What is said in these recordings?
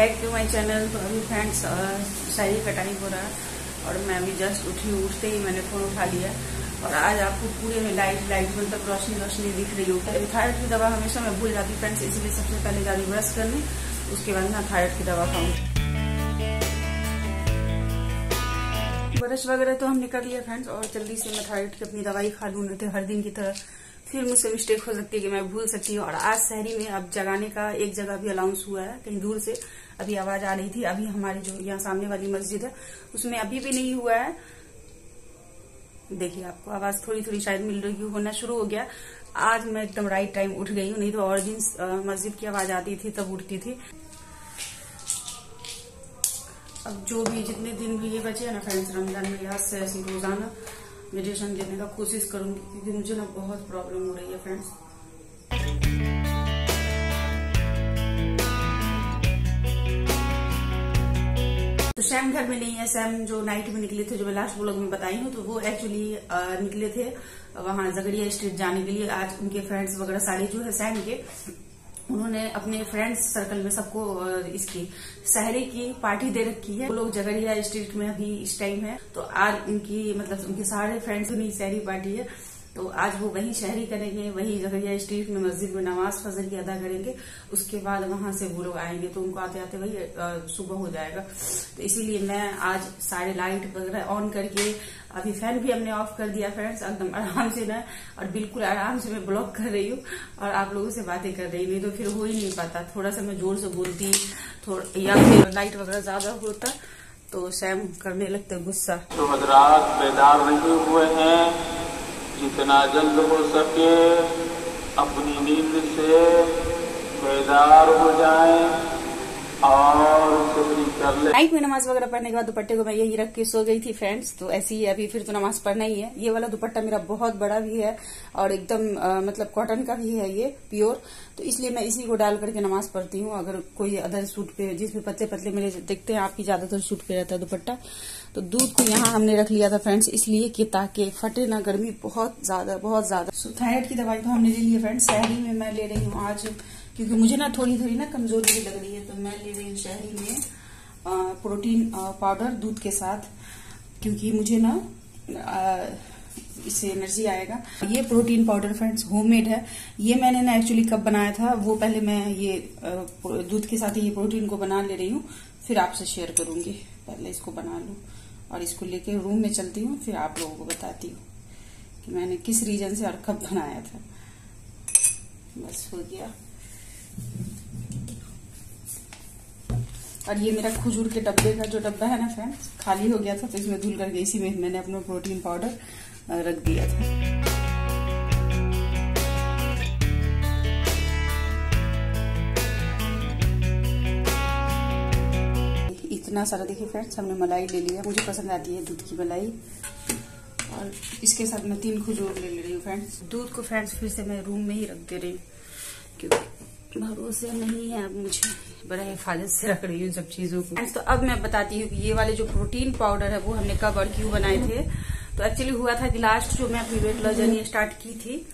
Back to my channel. तो अभी friends शादी का टाइम हो रहा है और मैं अभी जस्ट उठी हूँ। उठते ही मैंने फोन उठा लिया और आज आपको पूरे में लाइट मतलब रोशनी दिख रही होगी। थायराइड की दवा हमेशा मैं भूल जाती फ्रेंड्स, इसलिए सबसे पहले जा रही ब्रश करने, उसके बाद मैं थायराइड की दवा खाऊंगी। ब्रश वगैरह तो हमने कर लिया फ्रेंड्स और जल्दी से मैं थायराइड की अपनी दवाई खा लूँ, नहीं तो हर दिन की तरह फिर मुझसे मिस्टेक हो सकती है कि मैं भूल सकती हूँ। और आज शहरी में अब जगाने का एक जगह भी अलाउंस हुआ है, कहीं दूर से अभी आवाज आ रही थी। अभी हमारी जो यहाँ सामने वाली मस्जिद है उसमें अभी भी नहीं हुआ है। देखिए आपको आवाज थोड़ी थोड़ी शायद मिल रही होना शुरू हो गया। आज मैं एकदम राइट टाइम उठ गई हूँ, नहीं तो और दिन मस्जिद की आवाज आती थी तब उठती थी। अब जो भी जितने दिन भी ये बचे है ना फ्रेंड्स रमजान में, आज से ऐसी रोजाना मेडिटेशन देने का कोशिश करूंगी, क्योंकि मुझे ना बहुत प्रॉब्लम हो रही है फ्रेंड्स। तो सैम घर में नहीं है। सैम जो नाइट में निकले थे, जो मैं लास्ट व्लॉग में बताई हूँ, तो वो एक्चुअली निकले थे वहां जगड़िया स्ट्रीट जाने के लिए। आज उनके फ्रेंड्स वगैरह सारे जो है सैम के, उन्होंने अपने फ्रेंड्स सर्कल में सबको इसकी सहरी की पार्टी दे रखी है। वो लोग जगड़िया स्ट्रीट में अभी इस टाइम है, तो आज उनकी मतलब उनके सारे फ्रेंड्स की सहरी पार्टी है। तो आज वो वही शहरी करेंगे, वही जगड़िया स्ट्रीट में मस्जिद में नमाज फजर की अदा करेंगे। उसके बाद वहां से वो लोग आएंगे, तो उनको आते आते वही सुबह हो जाएगा। तो इसीलिए मैं आज सारे लाइट वगैरह ऑन करके, अभी फैन भी हमने ऑफ कर दिया फ्रेंड्स, एकदम आराम से ना, और बिल्कुल आराम से मैं ब्लॉग कर रही हूँ और आप लोगों से बातें कर रही हूँ। नहीं तो फिर हो ही नहीं पाता, थोड़ा सा मैं जोर से बोलती या फिर लाइट वगैरह ज्यादा होता तो सैम करने लगते गुस्सा। तो हजरात बेदार नहीं हुए हैं, जितना जल्द हो सके अपनी नींद से बेदार हो जाएं और सहरी कर ले। नाइट में नमाज वगैरह पढ़ने के बाद दुपट्टे को मैं यही रख के सो गई थी फ्रेंड्स। तो ऐसे ही अभी फिर तो नमाज पढ़ना ही है। ये वाला दुपट्टा मेरा बहुत बड़ा भी है और एकदम मतलब कॉटन का भी है, ये प्योर, तो इसलिए मैं इसी को डाल करके नमाज पढ़ती हूँ। अगर कोई अदर सूट पे, जिसमें पतले पतले मेरे देखते हैं आपकी ज्यादातर सूट पे रहता है दुपट्टा, तो दूध को यहाँ हमने रख लिया था फ्रेंड्स, इसलिए कि ताकि फटे ना, गर्मी बहुत ज्यादा। सो थायराइड की दवाई तो हमने ले ली है फ्रेंड्स। शहरी में मैं ले रही हूँ आज, क्योंकि मुझे ना थोड़ी थोड़ी ना कमजोरी भी लग रही है, तो मैं ले रही हूँ शहरी में प्रोटीन पाउडर दूध के साथ, क्योंकि मुझे ना इससे एनर्जी आएगा। ये प्रोटीन पाउडर फ्रेंड्स होममेड है। ये मैंने ना एक्चुअली कब बनाया था, वो पहले मैं ये दूध के साथ ये प्रोटीन को बना ले रही हूँ, फिर आपसे शेयर करूंगी। पहले इसको बना लूं और इसको लेके रूम में चलती हूँ, फिर आप लोगों को बताती हूँ कि मैंने किस रीजन से और कब बनाया था। बस हो गया। और ये मेरा खजूर के डब्बे का जो डब्बा है ना फ्रेंड्स, खाली हो गया था, तो इसमें धुल करके इसी में मैंने अपना प्रोटीन पाउडर रख दिया था। इतना सारा देखिए फ्रेंड्स, हमने मलाई ले लिया, मुझे पसंद आती है दूध की मलाई, और इसके साथ मैं 3 खजूर ले रही हूँ फ्रेंड्स। दूध को फ्रेंड्स फिर से मैं रूम में ही रख दे रही हूँ, क्योंकि भरोसे नहीं है, अब मुझे बड़ा हिफाजत से रख रही हूँ सब चीजों को। तो अब मैं बताती हूँ कि ये वाले जो प्रोटीन पाउडर है वो हमने कब और क्यों बनाए थे। तो एक्चुअली हुआ था कि लास्ट जो मैं अपनी वेट लॉस जर्नी स्टार्ट की थी,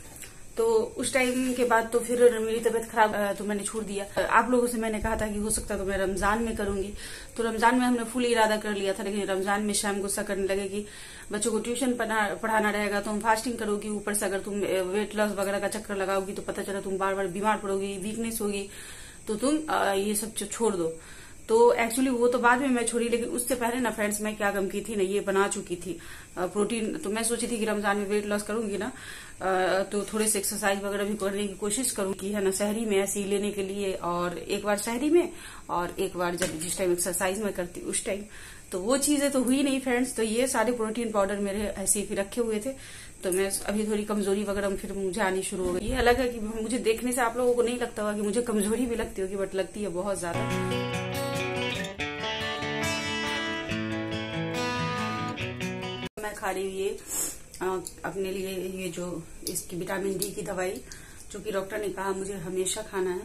तो उस टाइम के बाद तो फिर मेरी तबीयत खराब, तो मैंने छोड़ दिया। आप लोगों से मैंने कहा था कि हो सकता तो मैं रमजान में करूंगी, तो रमजान में हमने फुल इरादा कर लिया था, लेकिन रमजान में शाम गुस्सा करने लगे कि बच्चों को ट्यूशन पढ़ाना रहेगा, तुम फास्टिंग करोगी, ऊपर से अगर तुम वेट लॉस वगैरह का चक्कर लगाओगी तो पता चला तुम बार बार बीमार पड़ोगी, वीकनेस होगी, तो तुम ये सब छोड़ दो। तो एक्चुअली वो तो बाद में मैं छोड़ी, लेकिन उससे पहले ना फ्रेंड्स मैं क्या कम की थी ना, ये बना चुकी थी प्रोटीन। तो मैं सोची थी कि रमजान में वेट लॉस करूंगी ना, तो थोड़े से एक्सरसाइज वगैरह भी करने की कोशिश करूंगी, है ना, शहरी में ऐसे ही लेने के लिए, और एक बार शहरी में और एक बार जब जिस टाइम एक्सरसाइज में करती उस टाइम। तो वो चीजें तो हुई नहीं फ्रेंड्स। तो ये सारे प्रोटीन पाउडर मेरे ऐसे ही रखे हुए थे, तो मैं अभी थोड़ी कमजोरी वगैरह फिर मुझे आनी शुरू हो गई। ये अलग है कि मुझे देखने से आप लोगों को नहीं लगता होगा कि मुझे कमजोरी भी लगती होगी, बट लगती है बहुत ज्यादा। मैं खा रही हूँ ये अपने लिए, ये जो इसकी विटामिन डी की दवाई, जो कि डॉक्टर ने कहा मुझे हमेशा खाना है,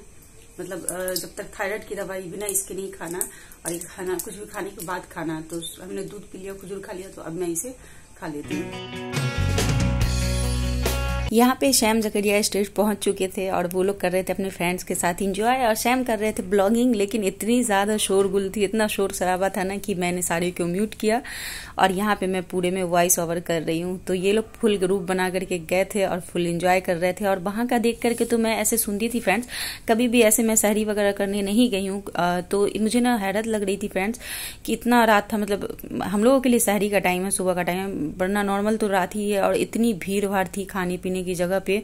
मतलब जब तक थायराइड की दवाई बिना इसके नहीं खाना, और ये खाना कुछ भी खाने के बाद खाना। तो हमने दूध पी लिया, खजूर खा लिया, तो अब मैं इसे खा लेती हूँ। यहाँ पे शैम जकरिया स्टेज पहुंच चुके थे और वो लोग कर रहे थे अपने फ्रेंड्स के साथ एंजॉय, और शैम कर रहे थे ब्लॉगिंग। लेकिन इतनी ज़्यादा शोरगुल थी, इतना शोर शराबा था ना कि मैंने सारे को म्यूट किया और यहाँ पे मैं पूरे में वॉइस ओवर कर रही हूँ। तो ये लोग फुल ग्रुप बना करके गए थे और फुल एंजॉय कर रहे थे। और वहाँ का देख करके तो मैं ऐसे सुनती थी फ्रेंड्स, कभी भी ऐसे मैं सहरी वगैरह करने नहीं गई हूँ, तो मुझे ना हैरत लग रही थी फ्रेंड्स कि इतना रात था। मतलब हम लोगों के लिए सहरी का टाइम है, सुबह का टाइम है, वरना नॉर्मल तो रात ही है। और इतनी भीड़ भाड़ थी खाने पीने की जगह पे,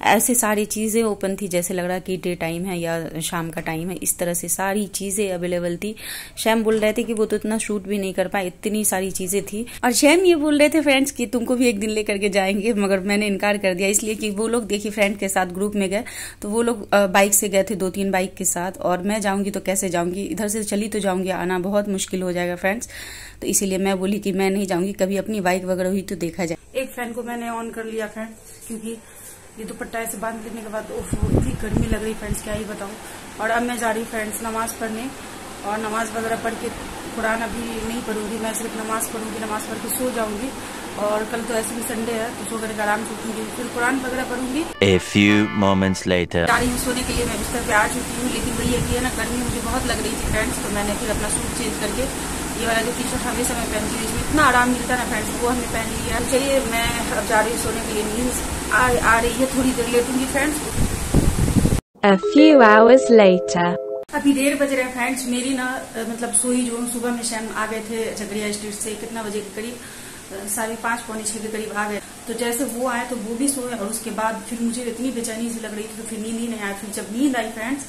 ऐसे सारी चीजें ओपन थी जैसे लग रहा कि डे टाइम है या शाम का टाइम है। इस तरह से सारी चीजें अवेलेबल थी। शैम बोल रहे थे कि वो तो इतना शूट भी नहीं कर पाए, इतनी सारी चीजें थी। और शैम ये बोल रहे थे फ्रेंड्स कि तुमको भी एक दिन लेकर के जाएंगे, मगर मैंने इनकार कर दिया, इसलिए कि वो लोग देखिए फ्रेंड के साथ ग्रुप में गए, तो वो लोग बाइक से गए थे, 2-3 बाइक के साथ, और मैं जाऊंगी तो कैसे जाऊंगी, इधर से चली तो जाऊंगी, आना बहुत मुश्किल हो जाएगा फ्रेंड्स। तो इसीलिए मैं बोली कि मैं नहीं जाऊंगी, कभी अपनी बाइक वगैरह हुई तो देखा जाए। एक फैन को मैंने ऑन कर लिया फ्रेंड्स, क्योंकि ये दुपट्टा ऐसे बांध लेने के बाद इतनी गर्मी लग रही फ्रेंड्स, क्या ही बताऊं। और अब मैं जा रही फ्रेंड्स नमाज पढ़ने, और नमाज वगैरह पढ़ के कुरान अभी नहीं पढ़ूंगी, मैं सिर्फ नमाज पढ़ूंगी, नमाज पढ़ के सो जाऊंगी। और कल तो ऐसे भी संडे है तो सो करके आराम से उठूंगी, फिर कुरान वगैरह पढ़ूंगी। A few moments later. जा रही हूँ सोने के लिए, मैं बिस्तर पे आ चुकी हूँ, लेकिन वही है ना गर्मी मुझे बहुत लग रही थी फ्रेंड्स, तो मैंने फिर अपना सूट चेंज करके ये वाला जो टी शर्ट हमेशा मैं पहनती हूँ, इसमें इतना आराम मिलता है ना फ्रेंड्स, वो हमने पहन लिया। चलिए मैं अब जा रही हूँ सोने के लिए, नींद आ रही है, थोड़ी देर लेटूंगी friends. A few hours later. अभी 1:30 बज रहे हैं फ्रेंड्स। मेरी ना मतलब सोई जो सुबह में शैम आ गए थे जकरिया स्ट्रीट से, कितना बजे के करीब 5:30 पौने 6 के करीब आ गए। तो जैसे वो आए तो वो भी सोए, और उसके बाद फिर मुझे इतनी बेचैनी सी लग रही थी, तो फिर नींद ही नहीं आई। फिर जब नींद आई फ्रेंड्स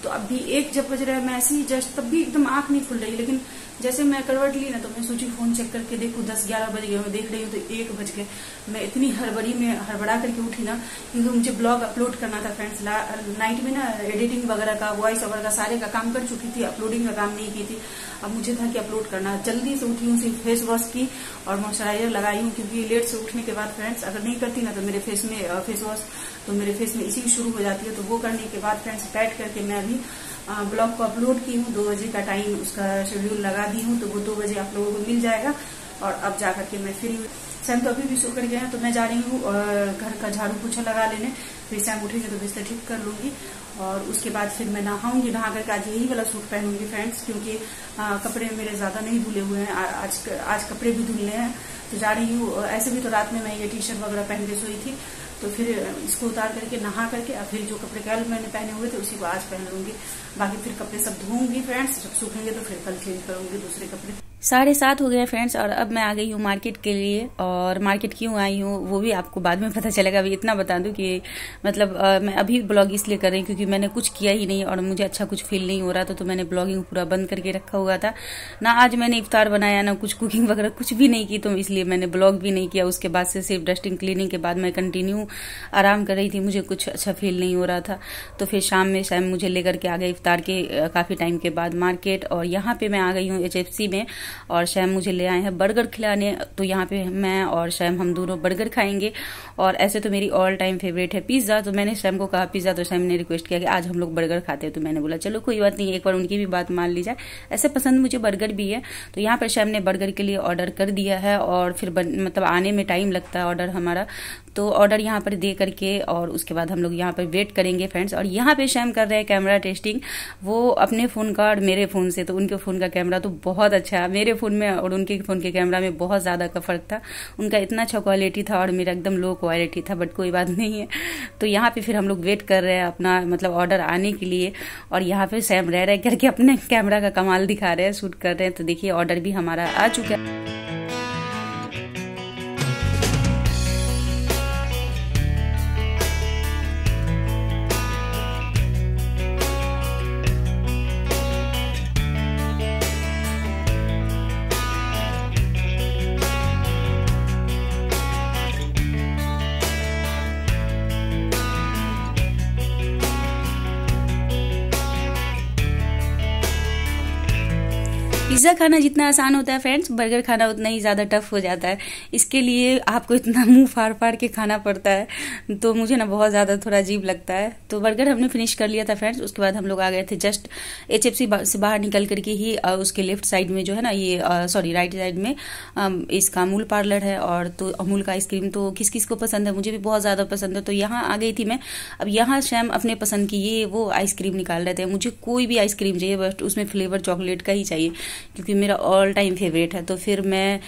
तो अभी 1 जब बज रहा है, मैं ऐसे ही जस्ट तब भी एकदम आंख नहीं खुल रही, लेकिन जैसे मैं करवट ली ना तो मैं सोची फोन चेक करके देखूं 10-11 बज गए, मैं देख रही हूँ तो 1 बज गए। मैं इतनी हड़बड़ी में हड़बड़ा करके उठी ना, क्योंकि मुझे ब्लॉग अपलोड करना था फ्रेंड्स। नाइट में ना एडिटिंग वगैरह का, वॉइस ओवर का सारे का काम कर चुकी थी, अपलोडिंग का काम नहीं की थी। अब मुझे था कि अपलोड करना, जल्दी से उठी हूँ, सिर्फ फेस वॉश की और मॉइस्चराइजर लगाई हूँ, क्योंकि लेट से उठने के बाद फ्रेंड्स अगर नहीं करती ना तो मेरे फेस में फेस वॉश तो मेरे फेस में इसी शुरू हो जाती है। तो वो करने के बाद फ्रेंड्स पैड करके मैं अभी ब्लॉग को अपलोड की हूँ। 2 बजे का टाइम उसका शेड्यूल लगा दी हूँ, तो वो 2 बजे आप लोगों को मिल जाएगा। और अब जाकर के मैं फ्री हूँ। सैम तो अभी भी सो कर गए हैं, तो मैं जा रही हूँ घर का झाड़ू पोछा लगा लेने, फिर सैम उठेंगे तो बिस्तर ठीक कर लूंगी, और उसके बाद फिर मैं नहाऊंगी। नहा करके आज यही वाला सूट पहनूंगी फ्रेंड्स, क्योंकि कपड़े मेरे ज्यादा नहीं धुले हुए हैं, आज कपड़े भी धुलने हैं। तो जा रही हूँ, ऐसे भी तो रात में मैं ये टी शर्ट वगैरह पहन के सोई थी, तो फिर इसको उतार करके नहा करके और फिर जो कपड़े कल मैंने पहने हुए थे उसी को आज पहन लूंगी। बाकी फिर कपड़े सब धोऊंगी फ्रेंड्स, जब सूखेंगे तो फिर कल चेंज करूंगी दूसरे कपड़े। 7:30 हो गए फ्रेंड्स, और अब मैं आ गई हूँ मार्केट के लिए। और मार्केट क्यों आई हूँ वो भी आपको बाद में पता चलेगा। अभी इतना बता दूं कि मतलब मैं अभी ब्लॉग इसलिए कर रही हूँ क्योंकि मैंने कुछ किया ही नहीं और मुझे अच्छा कुछ फील नहीं हो रहा था, तो मैंने ब्लॉगिंग पूरा बंद करके रखा हुआ था ना। आज मैंने इफ्तार बनाया ना कुछ कुकिंग वगैरह कुछ भी नहीं की, तो इसलिए मैंने ब्लॉग भी नहीं किया। उसके बाद से सिर्फ डस्टिंग क्लीनिंग के बाद मैं कंटिन्यू आराम कर रही थी, मुझे कुछ अच्छा फील नहीं हो रहा था। तो फिर शाम में शैम मुझे लेकर के आ गए इफ्तार के काफी टाइम के बाद मार्केट, और यहाँ पे मैं आ गई हूँ HFC में, और शैम मुझे ले आए हैं बर्गर खिलाने। तो यहाँ पे मैं और शैम हम दोनों बर्गर खाएंगे। और ऐसे तो मेरी ऑल टाइम फेवरेट है पिज्जा, तो मैंने शैम को कहा पिज्जा, तो शैम ने रिक्वेस्ट किया कि आज हम लोग बर्गर खाते हैं। तो मैंने बोला चलो कोई बात नहीं, एक बार उनकी भी बात मान ली जाए, ऐसे पसंद मुझे बर्गर भी है। तो यहाँ पर शैम ने बर्गर के लिए ऑर्डर कर दिया है, और फिर मतलब आने में टाइम लगता है ऑर्डर हमारा, तो ऑर्डर यहाँ पर दे करके और उसके बाद हम लोग यहाँ पर वेट करेंगे फ्रेंड्स। और यहाँ पे शैम कर रहे हैं कैमरा टेस्टिंग, वो अपने फोन का और मेरे फोन से। तो उनके फोन का कैमरा तो बहुत अच्छा है, मेरे फोन में और उनके फोन के कैमरा में बहुत ज्यादा का फर्क था। उनका इतना अच्छा क्वालिटी था और मेरा एकदम लो क्वालिटी था, बट कोई बात नहीं है। तो यहाँ पे फिर हम लोग वेट कर रहे हैं अपना मतलब ऑर्डर आने के लिए, और यहाँ पे शैम रह करके अपने कैमरा का कमाल दिखा रहे हैं, शूट कर रहे हैं। तो देखिए ऑर्डर भी हमारा आ चुका है। पिज्जा खाना जितना आसान होता है फ्रेंड्स, बर्गर खाना उतना ही ज्यादा टफ हो जाता है। इसके लिए आपको इतना मुंह फाड़ फाड़ के खाना पड़ता है, तो मुझे ना बहुत ज्यादा थोड़ा अजीब लगता है। तो बर्गर हमने फिनिश कर लिया था फ्रेंड्स। उसके बाद हम लोग आ गए थे जस्ट HFC से बाहर निकल करके ही उसके लेफ्ट साइड में जो है ना, ये सॉरी राइट साइड में इसका अमूल पार्लर है। और तो अमूल का आइसक्रीम तो किस किस को पसंद है, मुझे भी बहुत ज्यादा पसंद है। तो यहाँ आ गई थी मैं। अब यहाँ शैम अपने पसंद की ये वो आइसक्रीम निकाल रहे थे। मुझे कोई भी आइसक्रीम चाहिए, बस उसमें फ्लेवर चॉकलेट का ही चाहिए, क्योंकि मेरा ऑल टाइम फेवरेट है। तो फिर मैं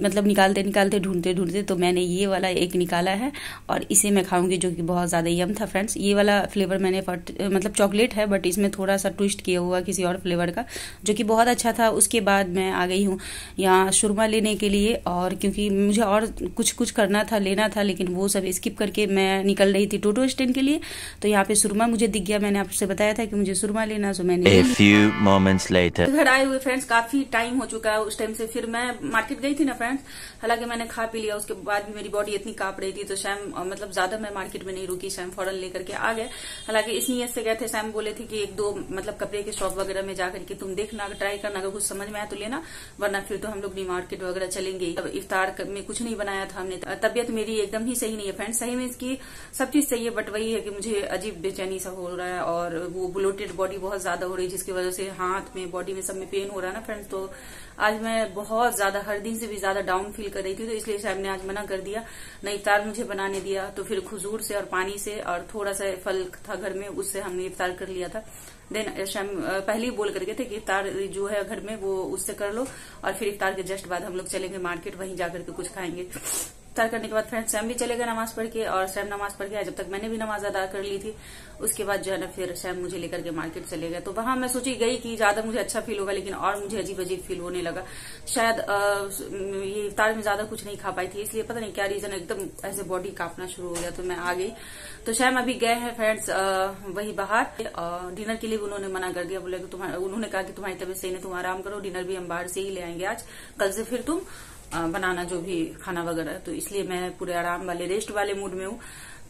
मतलब निकालते निकालते ढूंढते ढूंढते तो मैंने ये वाला एक निकाला है और इसे मैं खाऊंगी, जो कि बहुत ज्यादा यम था फ्रेंड्स। ये वाला फ्लेवर मैंने मतलब चॉकलेट है, बट इसमें थोड़ा सा ट्विस्ट किया हुआ किसी और फ्लेवर का, जो कि बहुत अच्छा था। उसके बाद मैं आ गई हूँ यहाँ सुरमा लेने के लिए, और क्योंकि मुझे और कुछ करना था, लेना था, लेकिन वो सब स्किप करके मैं निकल रही थी टोटो स्टैंड के लिए। तो यहाँ पे सुरमा मुझे दिख गया, मैंने आपसे बताया था कि मुझे सुरमा लेना, सो मैंने A few moments later. घर आए हुए फ्रेंड्स काफी टाइम हो चुका है। उस टाइम से फिर मैं मार्केट गई थी ना फ्रेंड्स, हालांकि मैंने खा पी लिया। उसके बाद भी मेरी बॉडी इतनी कांप रही थी, तो शैम मतलब ज्यादा मैं मार्केट में नहीं रुकी, शैम फौरन लेकर के आ गए। हालांकि इस नीयत से गए थे, शैम बोले थे कि एक दो मतलब कपड़े के शॉप वगैरह में जाकर के तुम देखना, ट्राई करना, अगर कुछ समझ में आया तो लेना, वरना फिर तो हम लोग मार्केट वगैरह चलेंगे। अब इफ्तार में कुछ नहीं बनाया था हमने। तबियत मेरी एकदम ही सही नहीं है फ्रेंड्स, सही में इसकी सब चीज सही है, बट वही है कि मुझे अजीब बेचैनी सा हो रहा है, और वो ब्लोटेड बॉडी बहुत ज्यादा हो रही है, जिसकी वजह से हाथ में, बॉडी में, सब में पेन हो रहा है ना फ्रेंड्स। तो आज मैं बहुत ज्यादा, हर दिन से भी ज्यादा डाउन फील कर रही थी, तो इसलिए साहब ने आज मना कर दिया, न इफ्तार मुझे बनाने दिया। तो फिर खजूर से और पानी से और थोड़ा सा फल था घर में, उससे हमने इफ्तार कर लिया था। देन शाम पहले ही बोल करके थे कि इफ्तार जो है घर में वो उससे कर लो, और फिर इफ्तार के जस्ट बाद हम लोग चलेंगे मार्केट, वहीं जाकर के कुछ खाएंगे। इफ्तार करने के बाद फ्रेंड्स सैम भी चले गए नमाज पढ़ के, और सैम नमाज पढ़ के जब तक मैंने भी नमाज अदा कर ली थी। उसके बाद जो है ना फिर सैम मुझे लेकर के मार्केट चले गए। तो वहां मैं सोची गई कि ज्यादा मुझे अच्छा फील होगा, लेकिन और मुझे अजीब अजीब फील होने लगा। शायद ये इफ्तार में ज्यादा कुछ नहीं खा पाई थी, इसलिए पता नहीं क्या रीजन, एकदम ऐसे बॉडी कांपना शुरू हो गया। तो मैं आ गई। तो सैम अभी गए हैं फ्रेंड्स वही बाहर डिनर के लिए। उन्होंने मना कर दिया, बोले कि उन्होंने कहा कि तुम्हारी तबीयत सही नहीं, तुम आराम करो, डिनर भी हम बाहर से ही ले आएंगे आज, कल से फिर तुम बनाना जो भी खाना वगैरह। तो इसलिए मैं पूरे आराम वाले, रेस्ट वाले मूड में हूँ।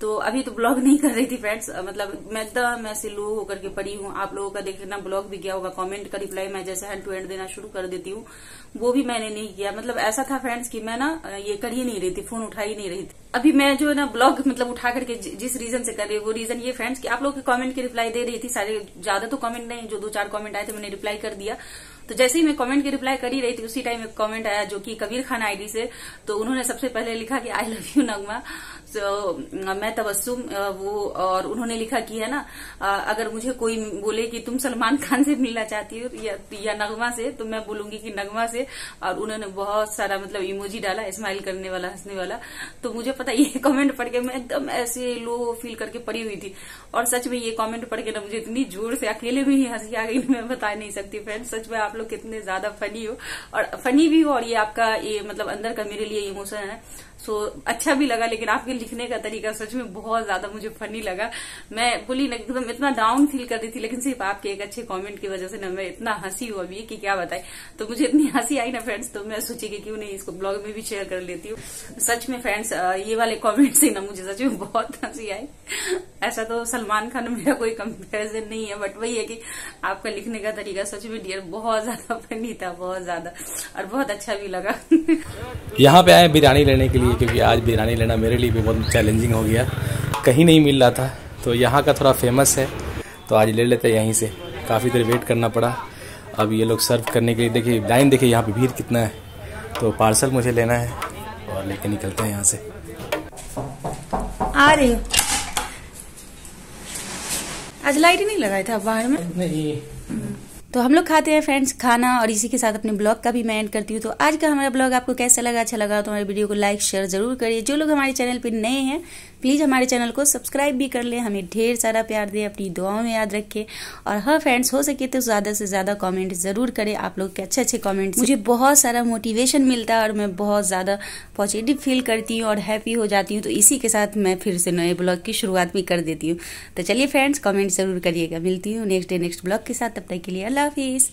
तो अभी तो ब्लॉग नहीं कर रही थी फ्रेंड्स, मतलब मैं एकदम ऐसे लो होकर के पड़ी हूँ। आप लोगों का देखना ब्लॉग भी गया होगा, कमेंट का रिप्लाई मैं जैसे हैंड टू हैंड देना शुरू कर देती हूँ, वो भी मैंने नहीं किया। मतलब ऐसा था फ्रेंड्स कि मैं ना ये कर ही नहीं रही थी, फोन उठा ही नहीं रही थी। अभी मैं जो है ना ब्लॉग मतलब उठा करके जिस रीजन से कर रही हूँ, वो रीजन ये फ्रेंड्स कि आप लोगों के कमेंट की रिप्लाई दे रही थी। सारे ज्यादा तो कमेंट नहीं, जो 2-4 कमेंट आए थे मैंने रिप्लाई कर दिया। तो जैसे ही मैं कमेंट की रिप्लाई कर ही रही थी, उसी टाइम एक कमेंट आया जो कि कबीर खान आईडी से। तो उन्होंने सबसे पहले लिखा कि आई लव यू नगमा। मैं तबस्सुम वो, और उन्होंने लिखा कि है ना अगर मुझे कोई बोले कि तुम सलमान खान से मिलना चाहती हो या नगमा से, तो मैं बोलूंगी कि नगमा से। और उन्होंने बहुत सारा मतलब इमोजी डाला, स्माइल करने वाला, हंसने वाला। तो मुझे पता ये कमेंट पढ़ के मैं एकदम ऐसे लो फील करके पड़ी हुई थी। और सच में ये कमेंट पढ़ के ना मुझे इतनी जोर से अकेले में ही हंसी आ गई, मैं बता नहीं सकती फ्रेंड्स। सच में आप लोग कितने ज्यादा फनी हो, और फनी भी हो, और ये आपका ये मतलब अंदर का मेरे लिए इमोशन है। सो अच्छा भी लगा, लेकिन आपके लिखने का तरीका सच में बहुत ज्यादा मुझे फनी लगा। मैं बोली ना एकदम इतना डाउन फील कर रही थी, लेकिन सिर्फ आपके एक अच्छे कमेंट की वजह से ना मैं इतना हंसी हुआ अभी कि क्या बताए। तो मुझे इतनी हंसी आई ना फ्रेंड्स, तो मैं सोची कि क्यों नहीं इसको ब्लॉग में भी शेयर कर लेती हूँ। सच में फ्रेंड्स ये वाले कमेंट से ना मुझे सच में बहुत हंसी आई। ऐसा तो सलमान खान मेरा कोई कंपेरिजन नहीं है, बट वही है कि आपका लिखने का तरीका सच में डियर बहुत ज्यादा फनी था, बहुत ज्यादा, और बहुत अच्छा भी लगा। यहाँ पे आए बिरयानी लेने के लिए, क्योंकि आज बिरयानी लेना मेरे लिए भी बहुत चैलेंजिंग हो गया, कहीं नहीं मिल रहा था। तो यहाँ का थोड़ा फेमस है, तो आज ले लेते यहीं से। काफ़ी देर वेट करना पड़ा। अब ये लोग सर्व करने के लिए, देखिए लाइन, देखिए यहाँ पे भीड़ कितना है। तो पार्सल मुझे लेना है और लेके निकलते हैं यहाँ से। आ रही आज लाइट ही नहीं लगाया था बाहर में। नहीं। तो हम लोग खाते हैं फ्रेंड्स खाना, और इसी के साथ अपने ब्लॉग का भी मैं एंड करती हूँ। तो आज का हमारा ब्लॉग आपको कैसा लगा? अच्छा लगा तो हमारे वीडियो को लाइक शेयर जरूर करिए। जो लोग हमारे चैनल पर नए हैं प्लीज हमारे चैनल को सब्सक्राइब भी कर लें। हमें ढेर सारा प्यार दें, अपनी दुआओं में याद रखें। और हाँ फ्रेंड्स, हो सके तो ज्यादा से ज्यादा कमेंट जरूर करें। आप लोग के अच्छे अच्छे कमेंट मुझे बहुत सारा मोटिवेशन मिलता है, और मैं बहुत ज्यादा पॉजिटिव फील करती हूँ और हैप्पी हो जाती हूँ। तो इसी के साथ मैं फिर से नए ब्लॉग की शुरुआत भी कर देती हूँ। तो चलिए फ्रेंड्स, कमेंट जरूर करिएगा। मिलती हूँ नेक्स्ट डे नेक्स्ट ब्लॉग के साथ। तब तक के लिए अल्लाह हाफिज।